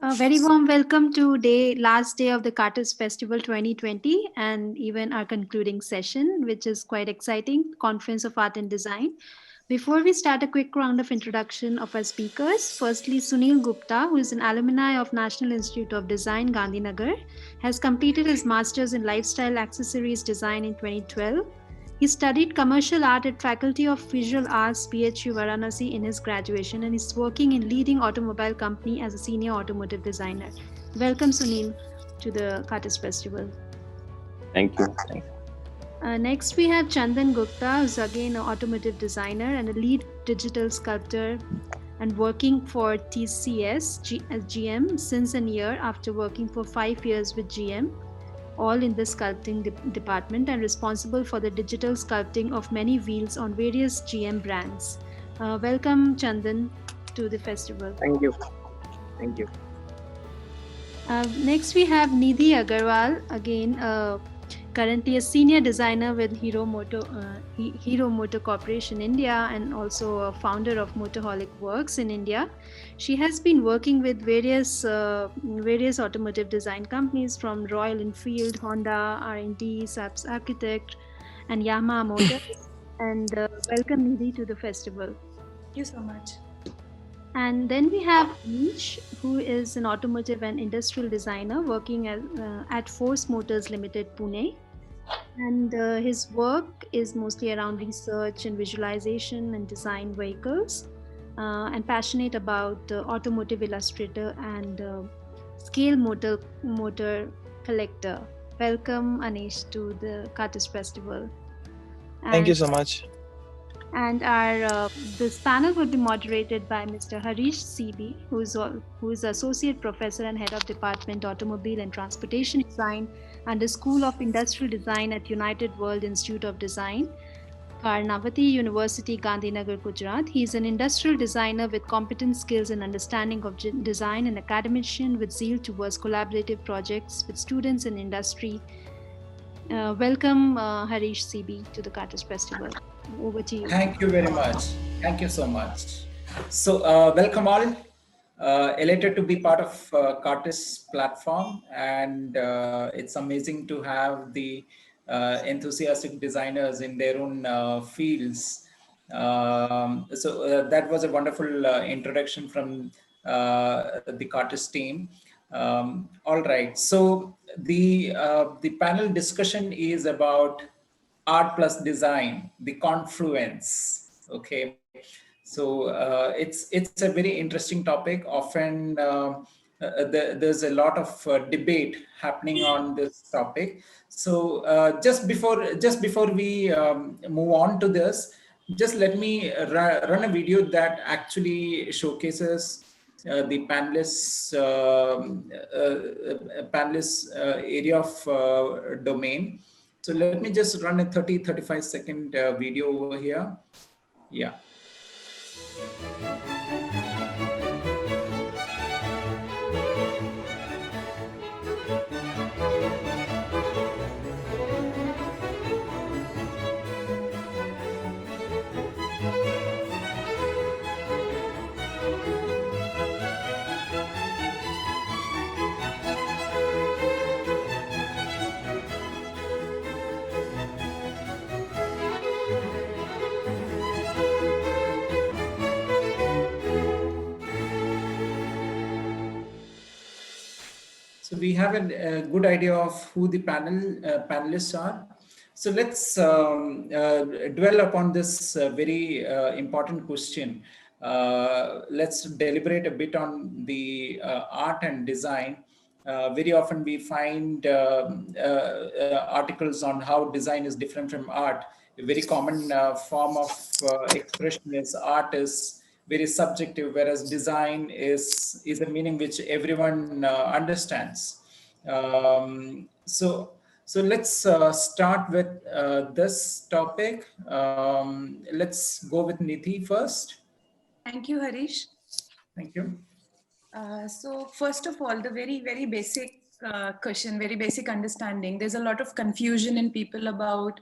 A very warm welcome to last day of the Cartist Festival 2020 and even our concluding session, which is quite exciting, Confluence of Art and Design. Before we start, a quick round of introduction of our speakers. Firstly, Sunil Gupta, who is an alumni of National Institute of Design, Gandhinagar, has completed his master's in lifestyle accessories design in 2012. He studied commercial art at Faculty of Visual Arts, PHU Varanasi in his graduation and is working in leading automobile company as a senior automotive designer. Welcome, Sunil, to the Cartist Festival. Thank you. Thank you. Next, we have Chandan Gupta, who's again an automotive designer and a lead digital sculptor and working for TCS-GM since a year after working for 5 years with GM, all in the sculpting department and responsible for the digital sculpting of many wheels on various GM brands. Welcome, Chandan, to the festival. Thank you. Thank you. Next, we have Nidhi Agarwal, again currently a senior designer with Hero Motor Corporation India and also a founder of Motoholic Works in India. She has been working with various automotive design companies from Royal Enfield, Honda, R&D, SAPS Architect, and Yamaha Motors. And welcome, Nidhi, to the festival. Thank you so much. And then we have Anish, who is an automotive and industrial designer working at Force Motors Limited, Pune. And his work is mostly around research and visualization and design vehicles, and passionate about automotive illustrator and scale motor collector. Welcome, Anish, to the Cartist Festival. Thank you so much. And this panel will be moderated by Mr. Harish CB, who is Associate Professor and Head of Department Automobile and Transportation Design and the School of Industrial Design at United World Institute of Design, Karnavati University, Gandhinagar, Gujarat. He is an industrial designer with competent skills and understanding of design and academician with zeal towards collaborative projects with students in industry. Welcome, Harish CB, to the Cartist Festival. Over to you. Thank you very much. Thank you so much. So welcome all. Elated to be part of Cartist platform, and it's amazing to have the enthusiastic designers in their own fields. So that was a wonderful introduction from the Cartist team. All right. So the panel discussion is about art plus design, the confluence. Okay, so it's a very interesting topic. Often there's a lot of debate happening on this topic. So just before we move on to this, just let me run a video that actually showcases the panelists area of domain. So let me just run a 35 second video over here. Yeah. So we have a good idea of who the panelists are. So let's dwell upon this very important question. Let's deliberate a bit on the art and design. Very often we find articles on how design is different from art. A very common form of expression is art is very subjective, whereas design is a meaning which everyone understands. So let's start with this topic. Let's go with Nidhi first. Thank you, Harish. Thank you. So first of all, the very basic question, very basic understanding. There's a lot of confusion in people about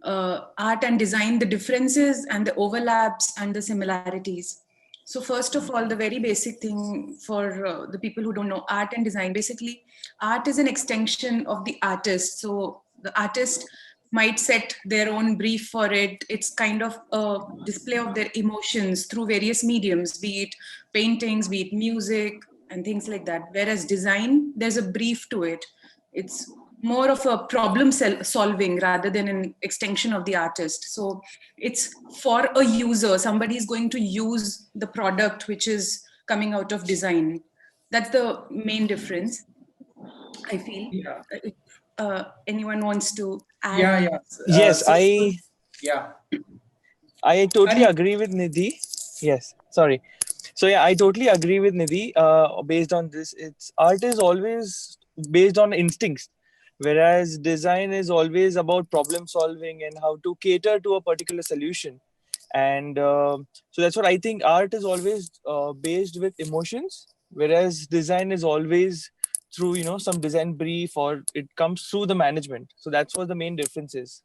art and design, the differences and the overlaps and the similarities. So first of all, the very basic thing for the people who don't know art and design, basically art is an extension of the artist. So the artist might set their own brief for it. It's kind of a display of their emotions through various mediums, be it paintings, be it music and things like that. Whereas design, there's a brief to it. It's more of a problem solving rather than an extension of the artist. So it's for a user. Somebody is going to use the product which is coming out of design. That's the main difference, I feel. Yeah. If anyone wants to add. Yeah. Yes, Yeah. I totally Anish, agree with Nidhi. Yes, sorry. So yeah, I totally agree with Nidhi. Based on this, it's art is always based on instincts, whereas design is always about problem solving and how to cater to a particular solution. And so that's what I think. Art is always based with emotions, whereas design is always through some design brief, or it comes through the management. So that's what the main difference is.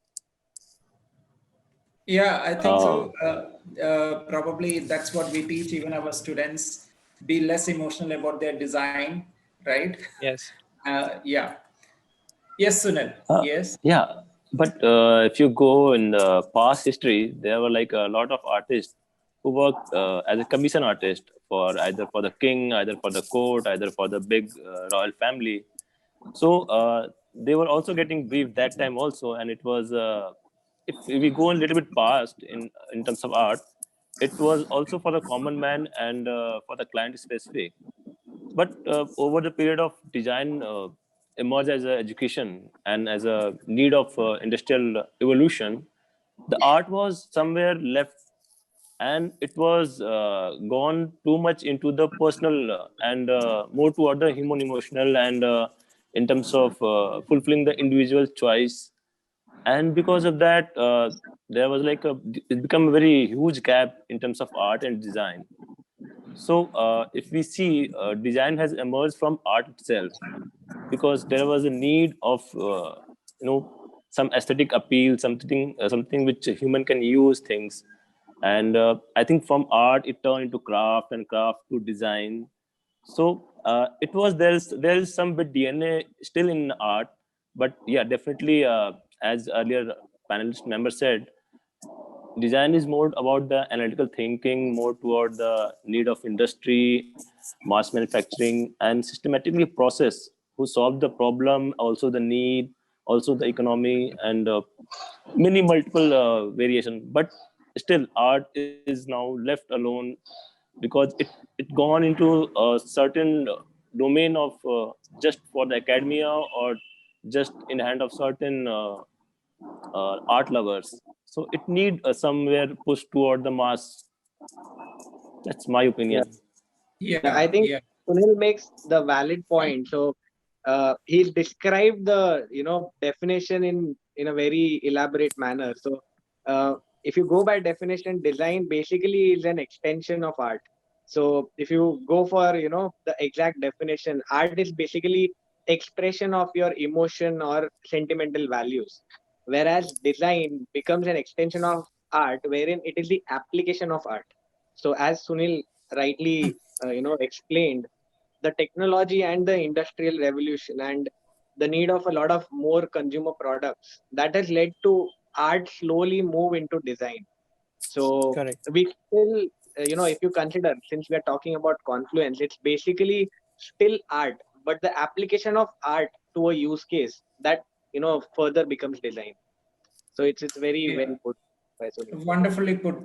yeah, I think Uh, so. Probably that's what we teach even our students. Be less emotional about their design, right? Yes. Yeah. Yes, Sunil. uh, Yes. yeah, but if you go in the past history, there were like a lot of artists who worked as a commission artist for either for the king, either for the court, either for the big royal family. So they were also getting briefed that time also, and it was if we go a little bit past in terms of art, it was also for the common man and for the client specific. But over the period of design emerged as a education and as a need of industrial evolution, the art was somewhere left, and it was gone too much into the personal and more toward the human emotional and in terms of fulfilling the individual choice. And because of that, there was like it become a very huge gap in terms of art and design. So if we see, design has emerged from art itself, because there was a need of some aesthetic appeal, something which a human can use things. And I think from art it turned into craft, and craft to design. So it was there is some bit DNA still in art, but yeah, definitely, as earlier panelist member said, design is more about the analytical thinking, more toward the need of industry, mass manufacturing, and systematically process who solve the problem, also the need, also the economy, and many multiple variation. But still, art is now left alone because it gone into a certain domain of just for the academia, or just in hand of certain art lovers. So it need somewhere push toward the mass. That's my Yeah, opinion. yeah. Yeah. I think Yeah. Sunil makes the valid point. So he's described the definition in a very elaborate manner. So if you go by definition, design basically is an extension of art. So if you go for the exact definition, art is basically expression of your emotion or sentimental values, whereas design becomes an extension of art, wherein it is the application of art. So as Sunil rightly explained, the technology and the industrial revolution and the need of a lot of more consumer products, that has led to art slowly move into design. So Correct. we still if you consider, since we are talking about Confluence, it's basically still art, but the application of art to a use case that further becomes design. So it's very Yeah. well put by Sunil. Wonderfully put,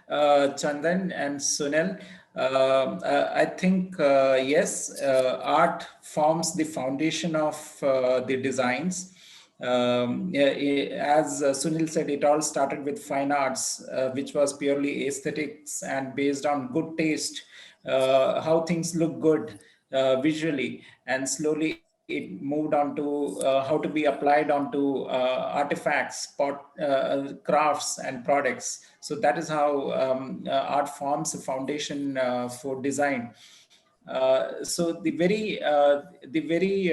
Chandan and Sunil. I think, yes, art forms the foundation of the designs. As Sunil said, it all started with fine arts, which was purely aesthetics and based on good taste, how things look good visually, and slowly it moved on to how to be applied onto artifacts, crafts, and products. So that is how art forms a foundation for design. So the very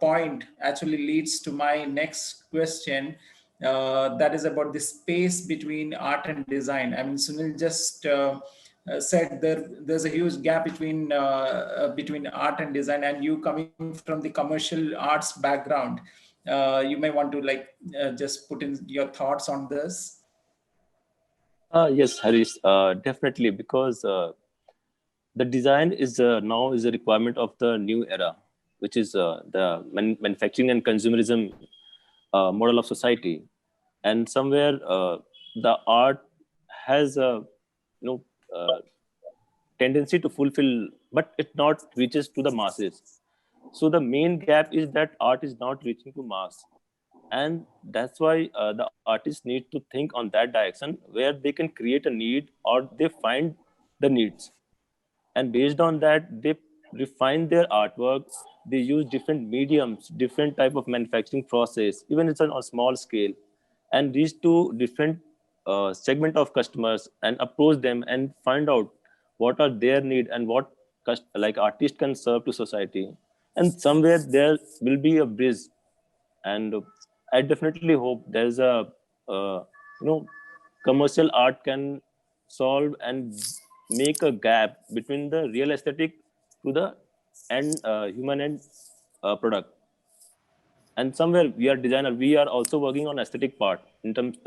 point actually leads to my next question. That is about the space between art and design. I mean, Sunil just said, there's a huge gap between art and design, and you coming from the commercial arts background, you may want to just put in your thoughts on this. Yes, Harish, definitely, because the design is now is a requirement of the new era, which is the manufacturing and consumerism model of society, and somewhere the art has a you know uh, tendency to fulfill, but it not reaches to the masses. So the main gap is that art is not reaching to mass, and that's why the artists need to think on that direction where they can create a need or they find the needs, and based on that they refine their artwork. They use different mediums, different type of manufacturing process, even it's on a small scale, and reach to different segment of customers and approach them and find out what are their need and what like artist can serve to society. And somewhere there will be a bridge, and I definitely hope there's a uh, you know commercial art can solve and make a gap between the real aesthetic to the end human end product. And somewhere we are designer, we are also working on aesthetic part in terms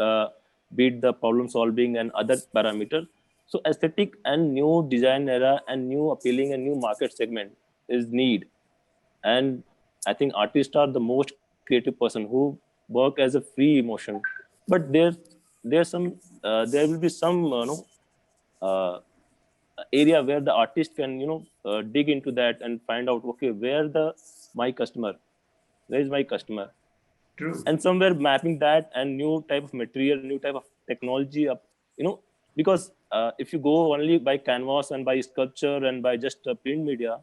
be it the problem solving and other parameter. So aesthetic and new design era and new appealing and new market segment is need. And I think artists are the most creative person who work as a free emotion. But there will be some uh, area where the artist can dig into that and find out, okay, where is my customer, True. and somewhere mapping that and new type of material, new type of technology up, because if you go only by canvas and by sculpture and by just print media,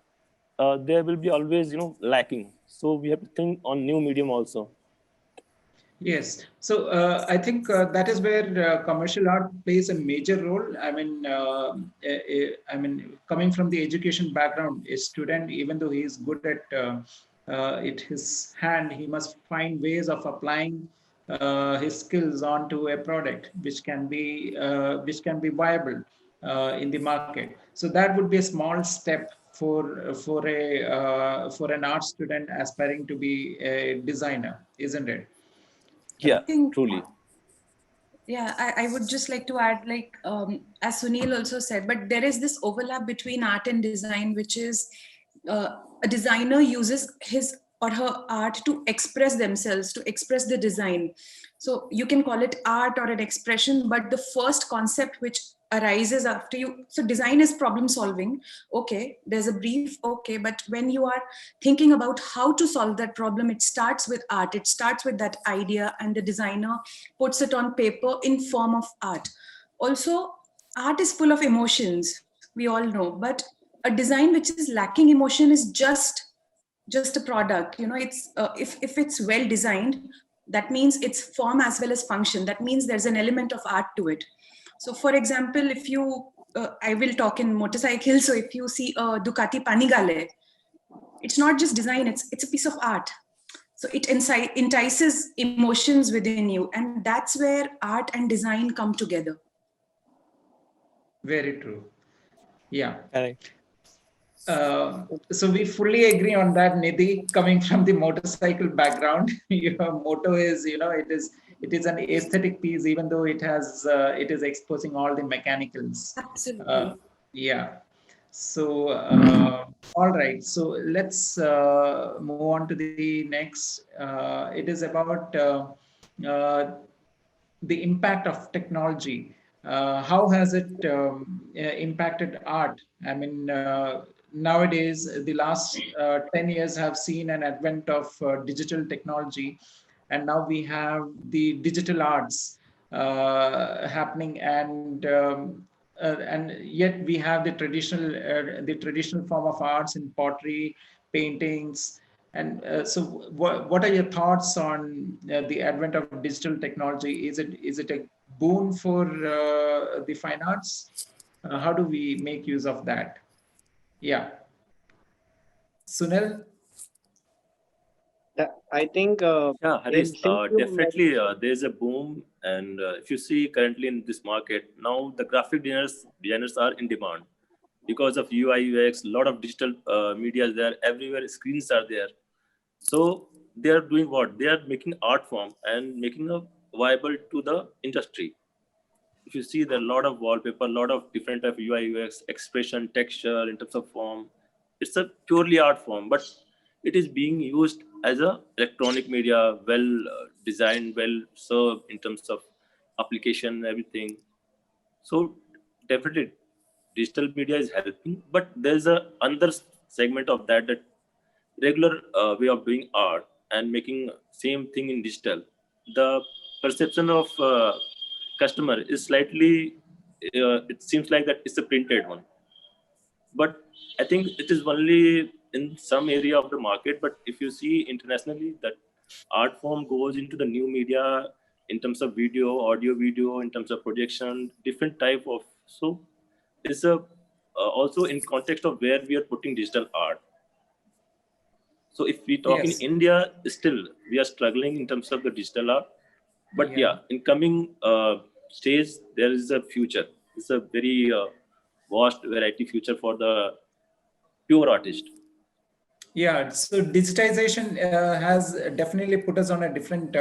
there will be always lacking. So we have to think on new medium also. Yes. So I think that is where commercial art plays a major role. Coming from the education background, a student, even though he is good at his hand, he must find ways of applying his skills onto a product which can be viable in the market. So that would be a small step for an art student aspiring to be a designer, isn't it? Yeah, think truly. Yeah, I would just like to add, as Sunil also said, but there is this overlap between art and design, which is a designer uses his or her art to express themselves, to express the design. So you can call it art or an expression, but the first concept which arises after you, so design is problem solving. Okay, there's a brief, okay, but when you are thinking about how to solve that problem, it starts with art. It starts with that idea, and the designer puts it on paper in form of art. Also, art is full of emotions, we all know, but a design which is lacking emotion is just a product. It's if it's well designed, that means it's form as well as function. That means there's an element of art to it. So for example, if you I will talk in motorcycles. So if you see a Ducati Panigale, it's not just design, it's a piece of art. So it entices emotions within you, and that's where art and design come together. Very true. Yeah. Correct. So we fully agree on that, Nidhi. Coming from the motorcycle background, your motto is, it is an aesthetic piece, even though it is exposing all the mechanicals. Absolutely. Yeah. So all right. So let's move on to the next. It is about uh, the impact of technology. How has it impacted art? I mean, nowadays, the last 10 years have seen an advent of digital technology, and now we have the digital arts happening, and yet we have the traditional form of arts in pottery, paintings. And so, what are your thoughts on the advent of digital technology? Is it a boon for the fine arts? How do we make use of that? Yeah, Sunil. I think Yeah, Harish, since you definitely there's a boom And if you see currently in this market, now the graphic designers are in demand because of UI, UX, a lot of digital media is there, everywhere screens are there. So they are doing what? They are making art form and making a viable to the industry. If you see, there are a lot of wallpaper, a lot of different type of UI, UX, expression, texture in terms of form. It's a purely art form, but it is being used as a electronic media, well designed, well served in terms of application, everything. So definitely, digital media is helping, but there's a another segment of that regular way of doing art and making same thing in digital. The perception of customer is slightly. It seems like that it's a printed one, but I think it is only in some area of the market. But if you see internationally, that art form goes into the new media in terms of video, audio, video, in terms of projection, different type of. So it's a also in context of where we are putting digital art. So if we talk in Yes. India, still we are struggling in terms of the digital art. But yeah, in coming stage, there is a future. It's a very vast variety future for the pure artist. Yeah, so digitization has definitely put us on a different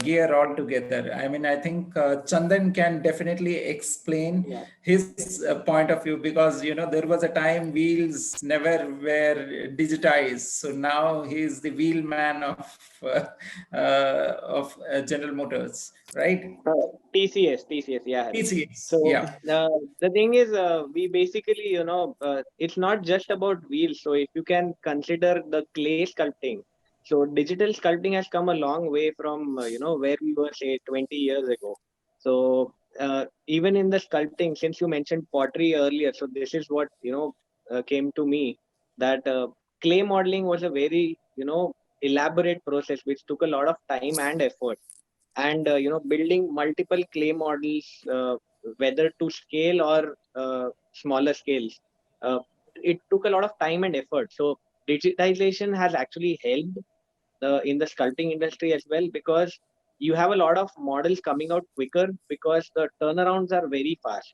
gear altogether. I mean, I think Chandan can definitely explain Yeah. his point of view, because there was a time wheels never were digitized. So now he's the wheelman of General Motors, right? TCS, yeah, Harish. TCS, So yeah. the thing is, we basically, it's not just about wheels. So if you can consider the clay sculpting, so digital sculpting has come a long way from, where we were, say, 20 years ago. So even in the sculpting, since you mentioned pottery earlier, so this is what, came to me, that clay modeling was a very, elaborate process which took a lot of time and effort. And building multiple clay models, whether to scale or smaller scales, uh, it took a lot of time and effort. So digitization has actually helped in the sculpting industry as well, because you have a lot of models coming out quicker because the turnarounds are very fast.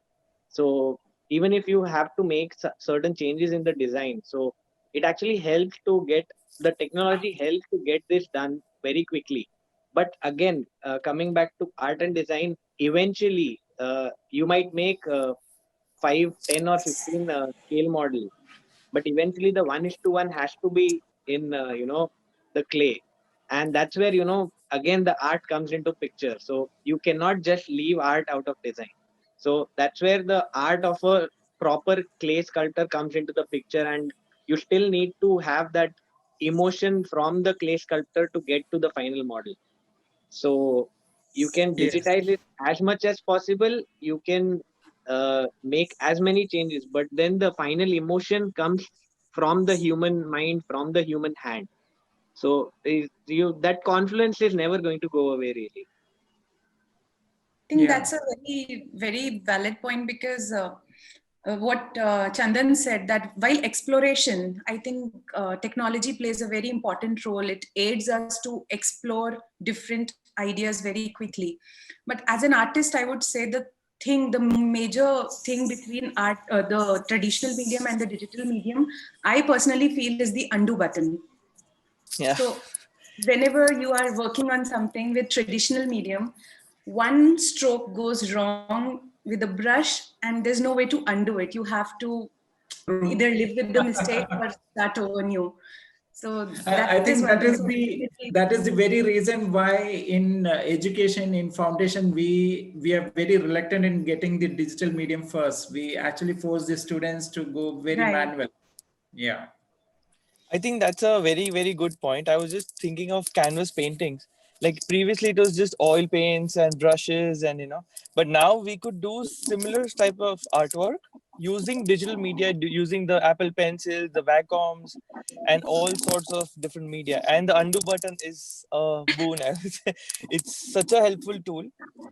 So even if you have to make certain changes in the design, so it actually helps to get the technology helps to get this done very quickly. But again, coming back to art and design, eventually you might make 5, 10, or 15 scale models, but eventually the 1:1 has to be in the clay. And that's where again the art comes into picture. So you cannot just leave art out of design. So that's where the art of a proper clay sculptor comes into the picture, and you still need to have that emotion from the clay sculptor to get to the final model. So you can Yes. digitize it as much as possible. You can make as many changes, but then the final emotion comes from the human mind, from the human hand. So that confluence is never going to go away, really. I think Yeah. that's a very, very valid point, because what Chandan said, that while exploration, I think technology plays a very important role. It aids us to explore different ideas very quickly. But as an artist, I would say the major thing between the traditional medium and the digital medium, I personally feel, is the undo button. Yeah. So whenever you are working on something with traditional medium, one stroke goes wrong with a brush and there's no way to undo it. You have to True. either live with the mistake or start over new. So I that is think one that thing. is So definitely, the very reason why in education, in foundation, we are very reluctant in getting the digital medium first. We actually force the students to go very right. manual. Yeah. I think that's a very, very good point. I was just thinking of canvas paintings. Like previously, it was just oil paints and brushes, and but now we could do similar type of artwork using digital media, using the Apple Pencil, the Vacoms, and all sorts of different media. And the undo button is a boon. I would say. It's such a helpful tool,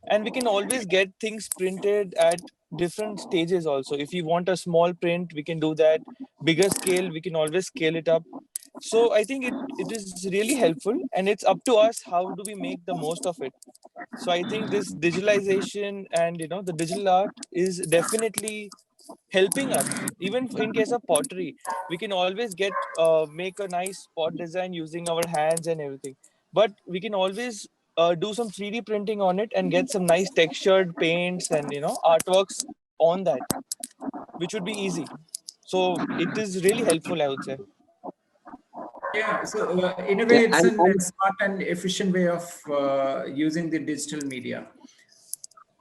and we can always get things printed at different stages. Also, if you want a small print, we can do that. Bigger scale, we can always scale it up. So I think it is really helpful, and it's up to us how do we make the most of it. So I think this digitalization and the digital art is definitely helping us. Even in case of pottery, we can always make a nice pot design using our hands and everything. But we can always do some 3D printing on it and get some nice textured paints and artworks on that, which would be easy. So it is really helpful, I would say. Yeah, so in a Yeah, way, it's a and smart and efficient way of using the digital media.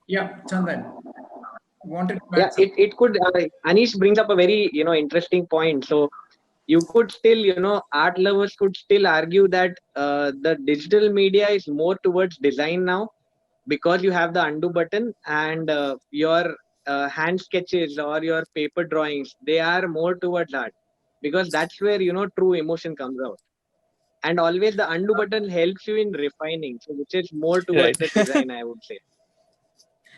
Yeah, Chandan, wanted to yeah, add something. it could. Anish brings up a very interesting point. So you could still, art lovers could still argue that the digital media is more towards design now, because you have the undo button, and your hand sketches or your paper drawings, they are more towards art, because that's where true emotion comes out. And always the undo button helps you in refining, so which is more towards Right. the design, I would say.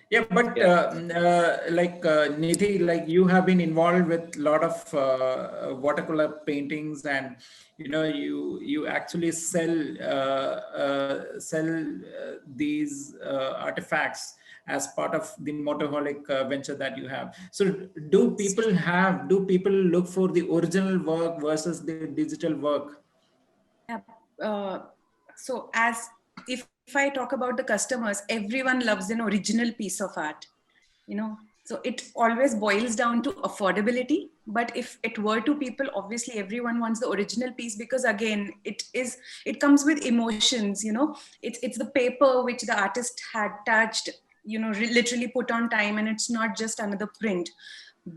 Yeah, but Yeah. like Nidhi, like you have been involved with a lot of watercolor paintings, and you actually sell these artifacts as part of the Motoholic venture that you have. So, do people look for the original work versus the digital work? Yeah. So if I talk about the customers, everyone loves an original piece of art, so it always boils down to affordability. But if it were to people, obviously everyone wants the original piece, because again, it comes with emotions. It's the paper which the artist had touched, literally put on time, and it's not just another print.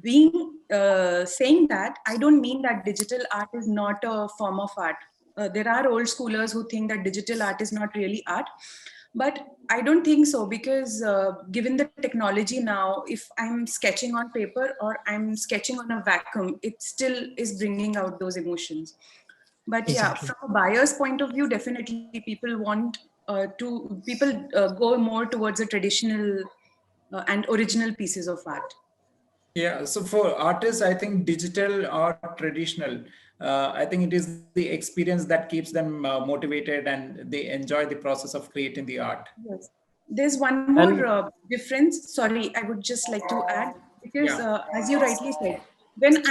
Being saying that, I don't mean that digital art is not a form of art. There are old schoolers who think that digital art is not really art, but I don't think so, because given the technology now, if I'm sketching on paper or I'm sketching on a vacuum, it still is bringing out those emotions. But yeah, Exactly. from a buyer's point of view, definitely people go more towards the traditional and original pieces of art. Yeah, so for artists, I think digital or traditional, I think it is the experience that keeps them motivated and they enjoy the process of creating the art. Yes. There's one more And difference. Sorry, I would just like to add, because Yeah. as you rightly said, when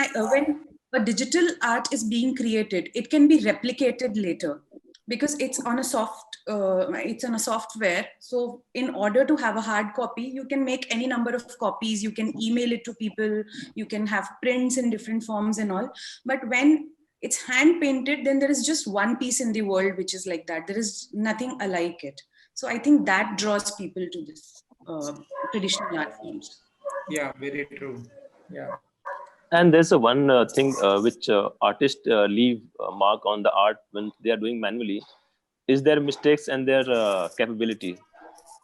a digital art is being created, it can be replicated later, because it's on a software. So in order to have a hard copy, you can make any number of copies. You can email it to people. You can have prints in different forms and all. But when it's hand painted, then there is just one piece in the world which is like that. There is nothing alike it. So I think that draws people to this traditional art forms. Yeah, very true. Yeah. there's a one thing which artists leave a mark on the art when they are doing manually is their mistakes and their capability.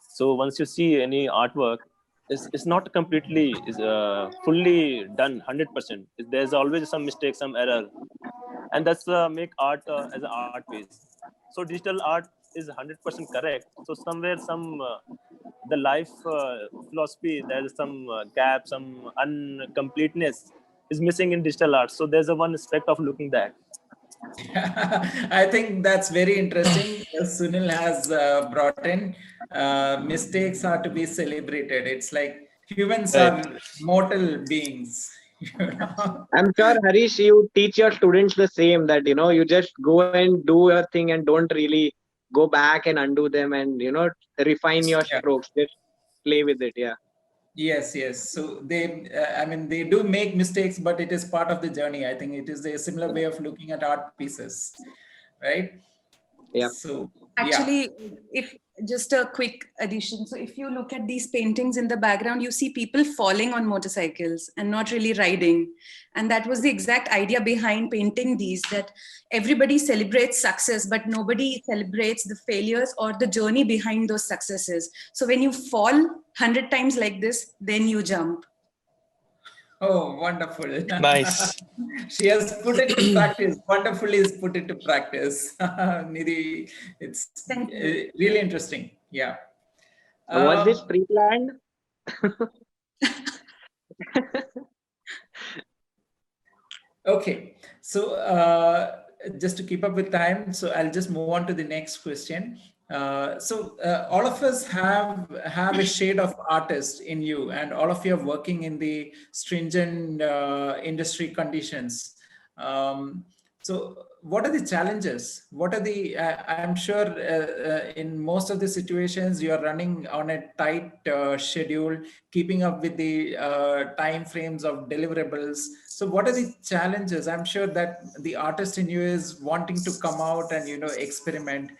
So once you see any artwork, it's not completely is fully done 100%. There's always some mistake, some error, and that's make art as an art piece. So digital art is 100% correct. So somewhere some the life philosophy, there's some gap, some uncompleteness is missing in digital art. So there's a one aspect of looking that. I think that's very interesting. Sunil has brought in mistakes are to be celebrated. It's like humans Right. are mortal beings. You know? I'm sure, Harish, you teach your students the same, that you just go and do your thing and don't really go back and undo them, and refine your Yeah. strokes. Just play with it. Yeah. Yes, yes. So I mean, they do make mistakes, but it is part of the journey. I think it is a similar way of looking at art pieces, right? Yeah. So, yeah. Actually, if just a quick addition, so if you look at these paintings in the background, you see people falling on motorcycles and not really riding. And that was the exact idea behind painting these, that everybody celebrates success, but nobody celebrates the failures or the journey behind those successes. So when you fall 100 times like this, then you jump. Oh, wonderful. Nice. She has put it to practice. Wonderfully is put it to practice. Nidhi, it's Thank you. really interesting. Yeah. Was this Um, pre-planned? okay. So just to keep up with time, so I'll just move on to the next question. All of us have a shade of artist in you, and all of you are working in the stringent industry conditions. So what are the challenges? What are the? I'm sure in most of the situations you are running on a tight schedule, keeping up with the time frames of deliverables. So what are the challenges? I'm sure that the artist in you is wanting to come out and experiment.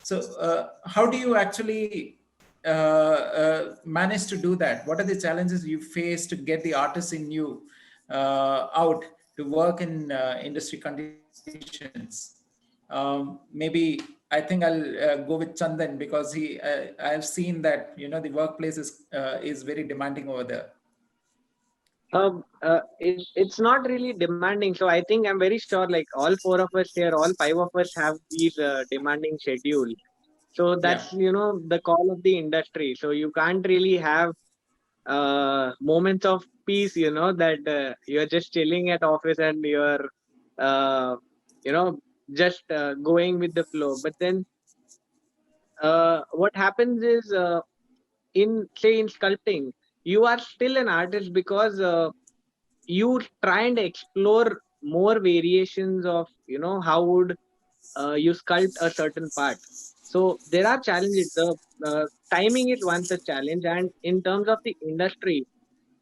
So, how do you actually manage to do that? What are the challenges you face to get the artists in you out to work in industry conditions? Maybe I think I'll go with Chandan, because I've seen that the workplace is very demanding over there. It's not really demanding. So I think I'm very sure, like all four of us here, all five of us have these demanding schedules. So Yeah. that's the call of the industry. So you can't really have moments of peace. That you're just chilling at office and you're uh, you know just going with the flow. But then what happens is, in say in sculpting, you are still an artist because you try and explore more variations of how would you sculpt a certain part. So there are challenges. The timing is one such challenge, and in terms of the industry,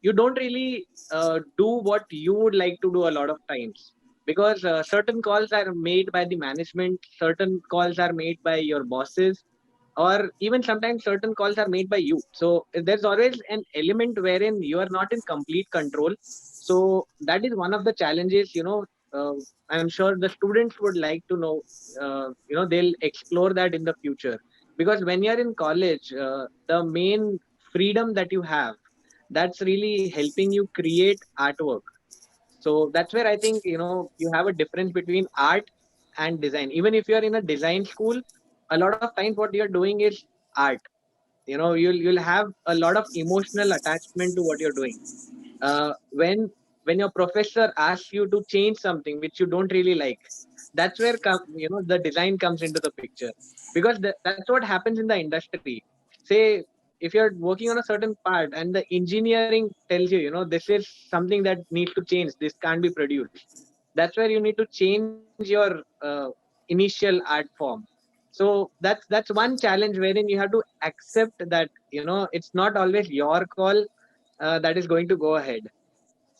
you don't really do what you would like to do a lot of times, because certain calls are made by the management, certain calls are made by your bosses, or even sometimes certain calls are made by you. So there's always an element wherein you are not in complete control. So that is one of the challenges. I'm sure the students would like to know. They'll explore that in the future, because when you're in college, the main freedom that you have, that's really helping you create artwork. So that's where I think you have a difference between art and design. Even if you're in a design school, a lot of times what you're doing is art. You'll have a lot of emotional attachment to what you're doing. When your professor asks you to change something which you don't really like, that's where the design comes into the picture, because that's what happens in the industry. Say, if you're working on a certain part and the engineering tells you, this is something that needs to change, this can't be produced, that's where you need to change your initial art form. So that's one challenge wherein you have to accept that it's not always your call that is going to go ahead.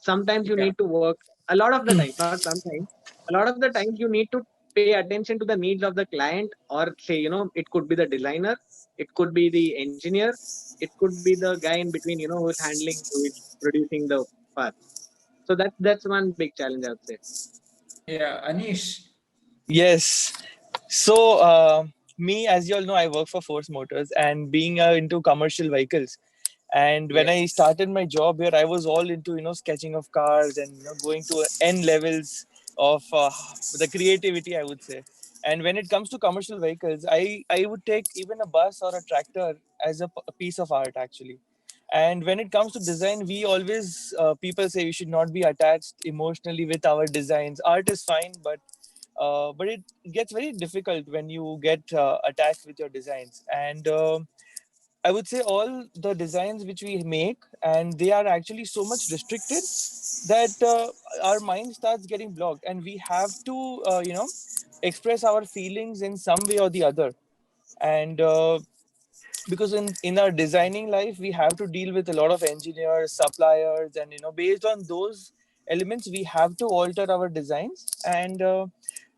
Sometimes you Yeah. need to work, a lot of the times, not sometimes, a lot of the times you need to pay attention to the needs of the client, or say, it could be the designer, it could be the engineer, it could be the guy in between, who is producing the parts. So that's one big challenge, I would say. Yeah, Anish. Yes. So, me, as you all know, I work for Force Motors, and being into commercial vehicles. And when I Yes. started my job here, I was all into sketching of cars and going to n levels of the creativity, I would say. And when it comes to commercial vehicles, I would take even a bus or a tractor as a piece of art, actually. And when it comes to design, we always people say we should not be attached emotionally with our designs. Art is fine, but it gets very difficult when you get attached with your designs. And I would say all the designs which we make, and they are actually so much restricted that our mind starts getting blocked, and we have to, express our feelings in some way or the other. And because in our designing life, we have to deal with a lot of engineers, suppliers, and based on those elements, we have to alter our designs. And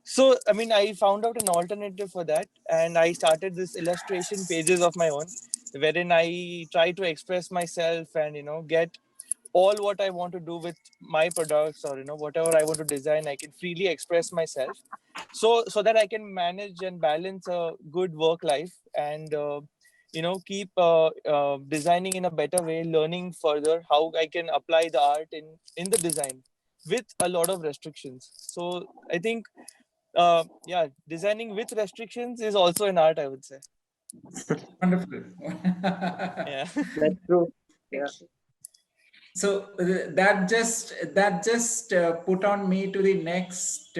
so, I mean, I found out an alternative for that, and I started this illustration pages of my own, wherein I try to express myself and get all what I want to do with my products, or whatever I want to design. I can freely express myself, so that I can manage and balance a good work life, and keep designing in a better way, learning further how I can apply the art in the design with a lot of restrictions. So I think yeah, designing with restrictions is also an art, I would say. Wonderful. Yeah. That's true. Yeah. So that just put on me to the next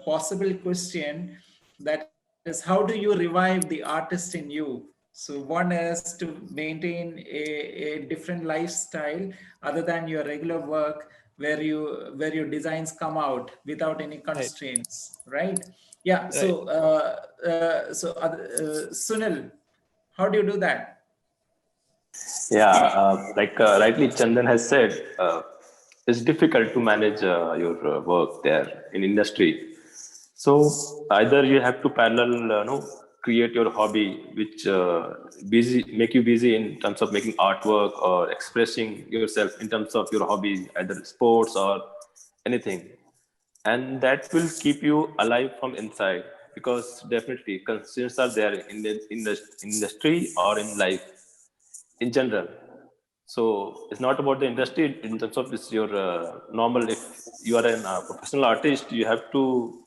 possible question, that is how do you revive the artist in you? So one is to maintain a different lifestyle other than your regular work, where your designs come out without any Right. constraints, right? Yeah. Right. Sunil, how do you do that? Yeah, rightly Chandan has said, it's difficult to manage your work there in industry. So either you have to parallel, create your hobby, which make you busy in terms of making artwork or expressing yourself in terms of your hobby, either sports or anything, and that will keep you alive from inside, because definitely constraints are there in the industry or in life in general. So it's not about the industry in terms of it's your normal. If you are a professional artist, you have to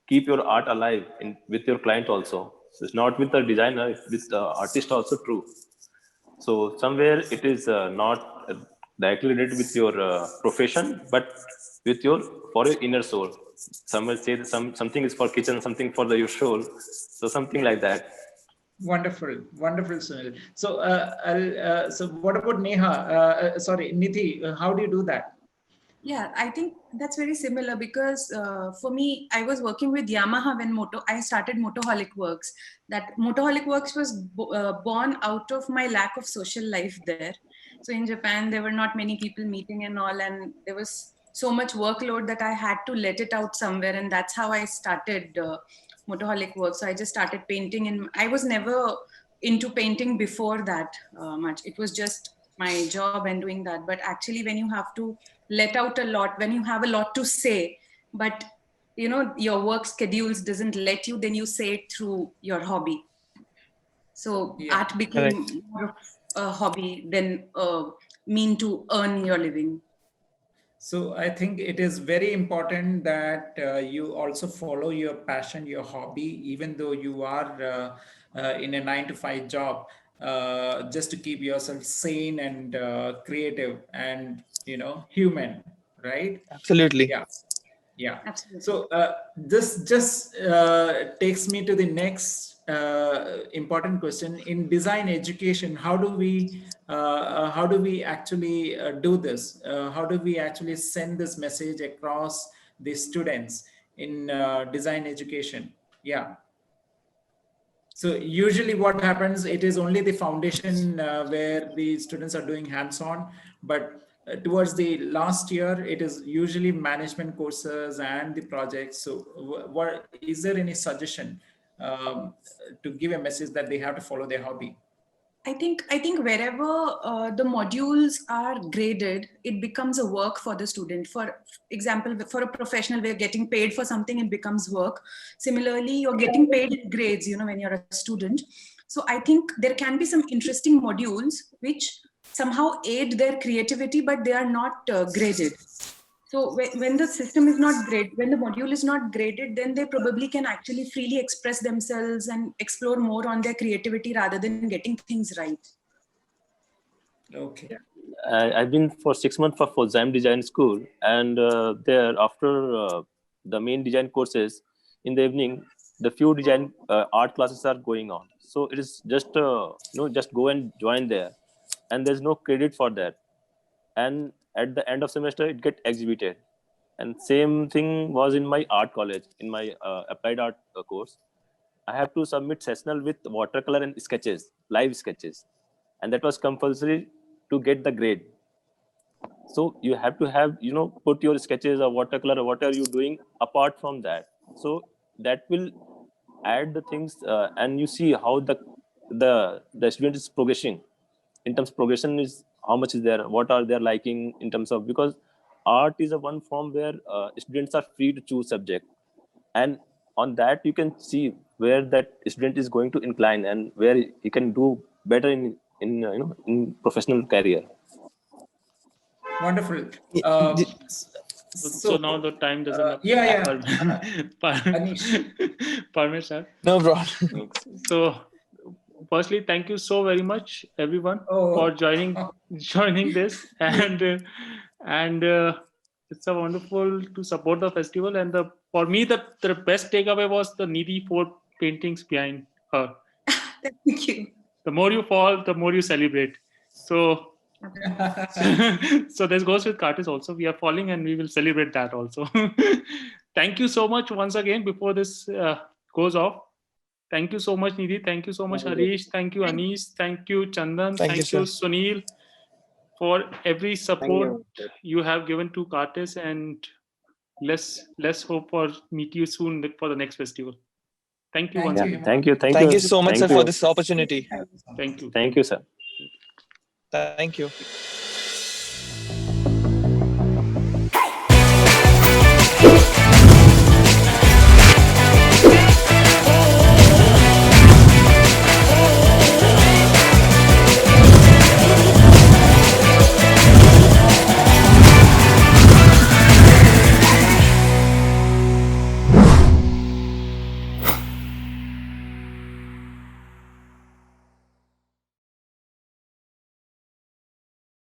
keep your art alive with your client also. So it's not with the designer, it's with the artist also true. So somewhere it is not directly related with your profession, but with your for your inner soul. Some will say that something is for kitchen, something for your soul. So something like that. Wonderful, wonderful, Sunil. So, so what about Neha? Sorry, Nidhi. How do you do that? Yeah, I think that's very similar because for me, I was working with Yamaha when I started Motoholic Works. That Motoholic Works was born out of my lack of social life there. So in Japan, there were not many people meeting and all, and there was so much workload that I had to let it out somewhere, and that's how I started Motoholic Works. So I just started painting, and I was never into painting before that much. It was just my job and doing that. But actually, when you have to let out a lot, when you have a lot to say, but your work schedules doesn't let you, then you say it through your hobby. So Yeah. art became more of a hobby than a mean to earn your living. So I think it is very important that you also follow your passion, your hobby, even though you are in a 9 to 5 job, just to keep yourself sane and creative and human, right? Absolutely. Yeah. Yeah. Absolutely. So this just takes me to the next important question. In design education, how do we actually do this? How do we actually send this message across the students in design education? Yeah. So usually what happens, it is only the foundation where the students are doing hands-on, but towards the last year, it is usually management courses and the projects. So what is there any suggestion to give a message that they have to follow their hobby? I think wherever the modules are graded, it becomes a work for the student. For example, for a professional, we're getting paid for something, it becomes work. Similarly, you're getting paid in grades, when you're a student. So I think there can be some interesting modules which somehow aid their creativity, but they are not graded. So when the system is not graded, when the module is not graded, then they probably can actually freely express themselves and explore more on their creativity rather than getting things right. Okay. I've been for 6 months for Zam Design School, and there after the main design courses in the evening, the few design art classes are going on. So it is just just go and join there, and there's no credit for that. And at the end of semester, it get exhibited. And same thing was in my art college, in my applied art course. I have to submit sessional with watercolor and sketches, live sketches, and that was compulsory to get the grade. So you have to have put your sketches or watercolor or whatever you're doing apart from that. So that will add the things, and you see how the student is progressing in terms of progression, is how much is there, what are they liking in terms of, because art is a one form where students are free to choose subject, and on that you can see where that student is going to incline and where he can do better in professional career. Wonderful. Y- Uh, y- So so, now the time doesn't yeah. Anish. permit, sir. No problem. So firstly, thank you so very much, everyone, for Oh, joining this, and it's a wonderful to support the festival. And for me, the best takeaway was the Nidhi 4 paintings behind her. Thank you. The more you fall, the more you celebrate. So, so this goes with Cartist also. We are falling and we will celebrate that also. Thank you so much once again before this goes off. Thank you so much, Nidhi. Thank you so much, Harish. Thank you, Anish. Thank you, Chandan. Thank you, Thank you, sir. Sunil, for every support you. you have given to Cartist, and let's hope for meet you soon for the next festival. Thank you once Yeah. again. Thank you. Thank you so much, Thank sir, for you. this opportunity. Thank you. Thank you, sir. Thank you.